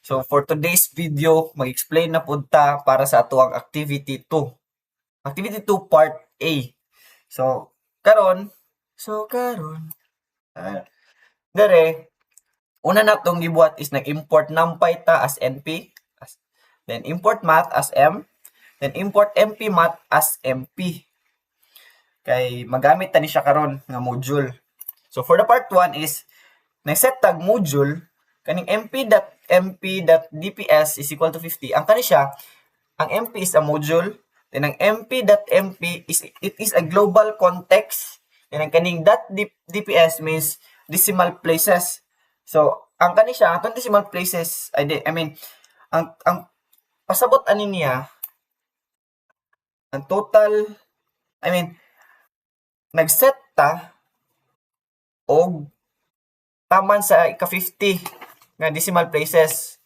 So for today's video, mag-explain na pud ta para sa atuang activity 2. Activity 2 part A. So karon dere una natong gibuhat is nag-import numpy ta as NP, then import math as M, then import MP math as MP. Kay magamit ta ni siya karon nga module. So for the part 1 is nag-set tag module kaning mp.mp.dps is equal to 50. Ang kani siya, ang MP is a module, then ang mp.mp is it is a global context, then ang kaning .dps means decimal places. So ang kani siya, atong decimal places, ang pasabot ani niya, ang total, nag-set ta og taman sa ika-50 nga decimal places.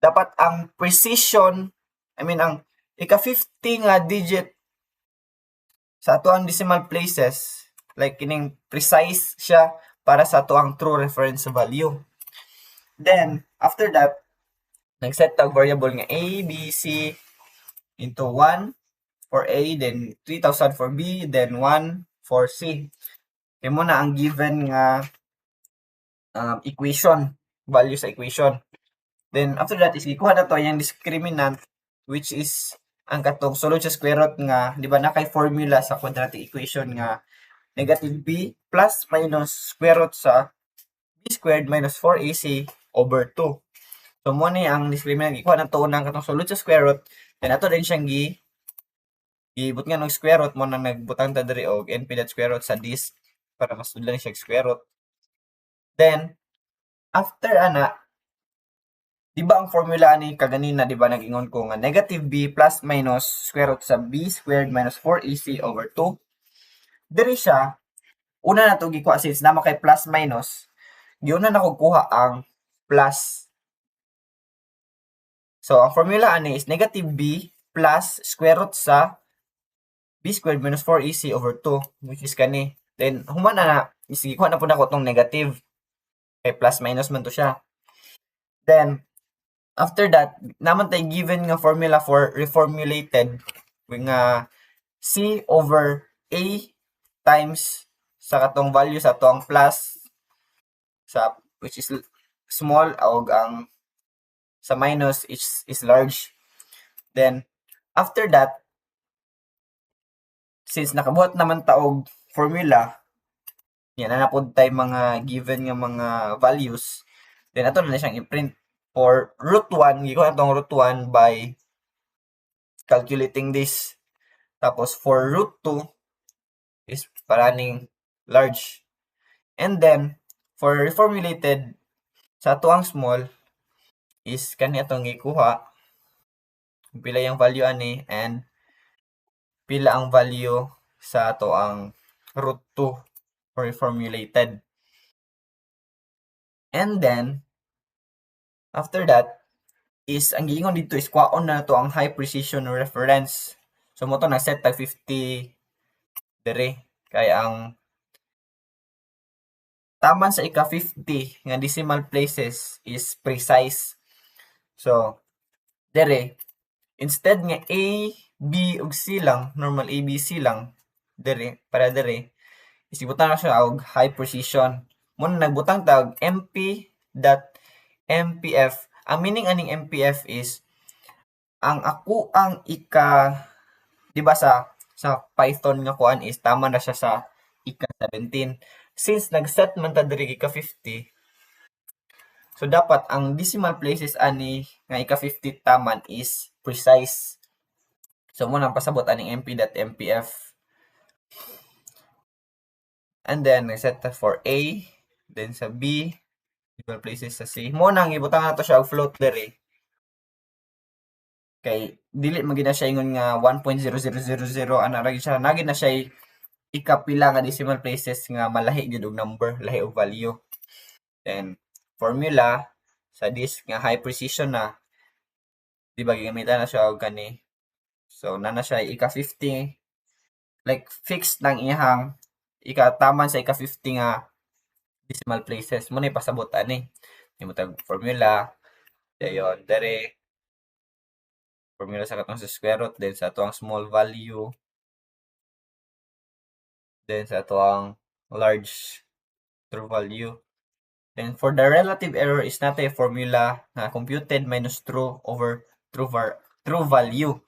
Dapat ang precision, ang ika-50 nga digit sa ato ang decimal places, like kining precise siya para sa ato ang true reference value. Then, after that, nag-set tag variable nga A, B, C into 1 for A, then 3,000 for B, then 1 for C. Kaya mo na ang given nga equation, value sa equation. Then, after that, is ikuha na to yung discriminant, which is ang katong sulod sa square root nga, di ba, nakay formula sa quadratic equation nga negative b plus minus square root sa b squared minus 4ac over 2. So, mo ni ang discriminant, ikuha na to unang katong sulod sa square root, then ato din siyang gibut nga ng square root mo nang nagbutang ta diri og np dot square root sa this para mas tudlan siya square root. Then, after ana, di ba ang formula ni kaganina, di ba nag-ingon ko nga negative b plus minus square root sa b squared minus 4ac over 2. Diri siya, una na to gikuha since nama kay plus minus, giuna na ko kuha ang plus. So, ang formula ani is negative b plus square root sa b squared minus 4ac over 2, which is kani. Then, human na, sige kuha na po na ko tong negative. Kay plus minus man to siya. Then, after that, naman tayo given nga formula for reformulated nga C over A times sa katong value sa atong plus sa which is small og ang sa minus is large. Then after that, since nakabuhat naman ta og formula, yan na pod tay mga given nga mga values, then ato na siyang i-print for root 1, gikuha atong root 1 by calculating this. Tapos for root 2 is paraning large. And then for reformulated sa ato ang small is kani atong gikuha pila yung value ani and pila ang value sa ato ang root 2 for reformulated. And then after that is ang giingon dito is kwaon na to ang high precision reference. So mo to na set tag 50 dere kay ang taman sa ika-50 nga decimal places is precise. So dere instead nga A, B ug C lang, normal A, B, C lang dere para dere isibutan na siya og high precision. Mo na nagbutang tag mp.mpf. Ang meaning aning MPF is ang ako ang di ba sa Python nga kuan is tama na siya sa ika-17. Since nag-set man ta diri ika-50, so dapat ang decimal places ani nga ika-50 taman is precise. So mo nang pasabot aning mp.mpf. And then nag-set ta for A, then sa B, decimal places sa C. Mo nang ibutang nato siya og float diri. Kay dili magina siya ingon nga 1.0000 ana ra siya nagi na siya ikapila nga decimal places nga malahi gyud og number, lahi og value. Then formula sa this nga high precision na, di ba gigamitan na siya og kani. So na siya ika-50, like fixed nang ihang ikataman sa ika-50 nga decimal places mo na ipasabot ani. imutag formula, dayon dere formula sa katong sa square root, then sa atuang small value, then sa atuang large true value. Then for the relative error is not a formula na computed minus true over true value.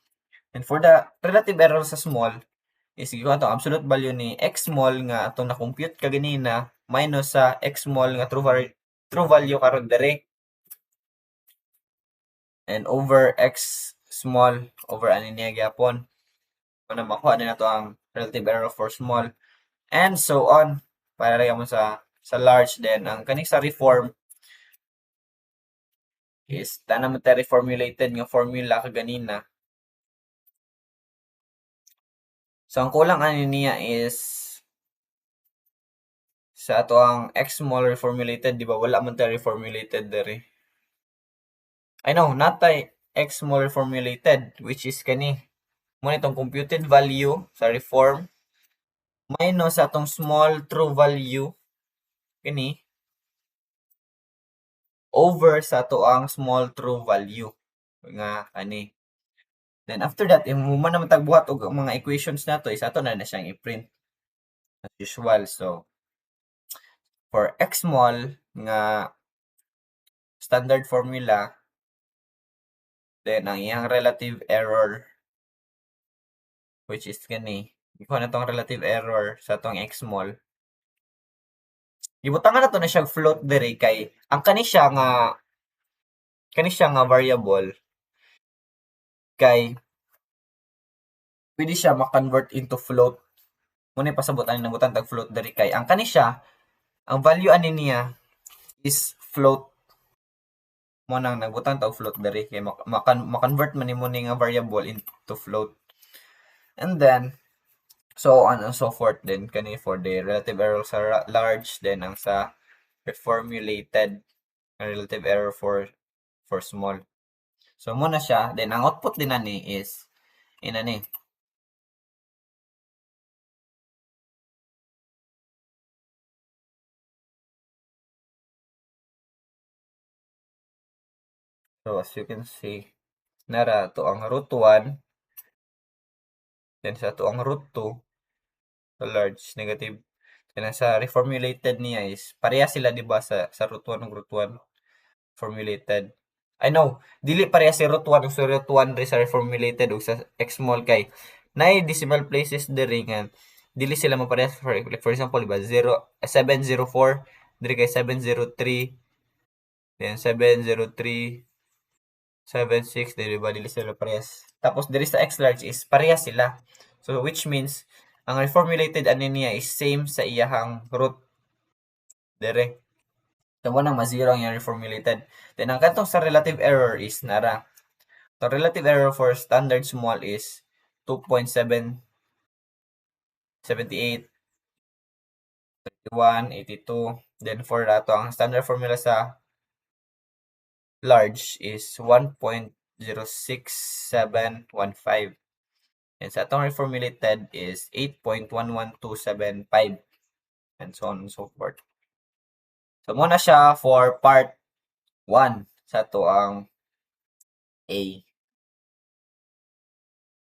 And for the relative error sa small is gikan atong absolute value ni x small nga atong na-compute kaganina minus sa x small nga true value karon dere. And over x small over ani niya gyapon. Kung makuha din nato ang relative error for small and so on para mo sa large. Then ang kaning sa reform is tanang mo reformulated nga formula kaganina. So ang kulang ani niya is sa ato ang x small reformulated, di ba? Wala man tayo reformulated dere. I know, not tayo x small reformulated, which is kani. Muna itong computed value sa reform minus sa atong small true value kani over sa ato ang small true value nga ani. Then after that, imo man naman tagbuhat og mga equations nato is ato na siyang i-print as usual. So for x small nga standard formula, then ang iyang relative error which is kani, ikuha na tong relative error sa tong x small. Gibutangan na to na siya float dere kay ang kani siya nga variable kay pwede siya ma-convert into float. Muna pasabot ani nabutan tag float dere kay ang kani siya, ang value ani niya is float. Mo nang nagbutang tag float dere kay ma-convert man nimo ni nga variable into float. And then so on and so forth then kani for the relative error sa large, then ang sa reformulated relative error for small. So muna siya, then ang output din ani is inani. So as you can see, nara to ang root 1, then sa to ang root 2, so large negative. Then sa reformulated niya is pareha sila di ba sa root 1 ug root 1 formulated. I know, dili pareha si root 1 ug sa root 1 sa reformulated ug sa x small kay nay decimal places diri nga dili sila maparehas. For example, diba 704 diri kay 703, then 703 76, di ba dili sila parehas. Tapos diri sa x large is parehas sila. So which means ang reformulated ani niya is same sa iyahang root dere. So mo nang ma-zero ang reformulated. Then ang katong sa relative error is nara. The relative error for standard small is 2.778, 31, 82. Then for dato ang standard formula sa large is 1.06715. And sa atong reformulated is 8.11275 and so on and so forth. So muna siya for part 1 sa to ang A.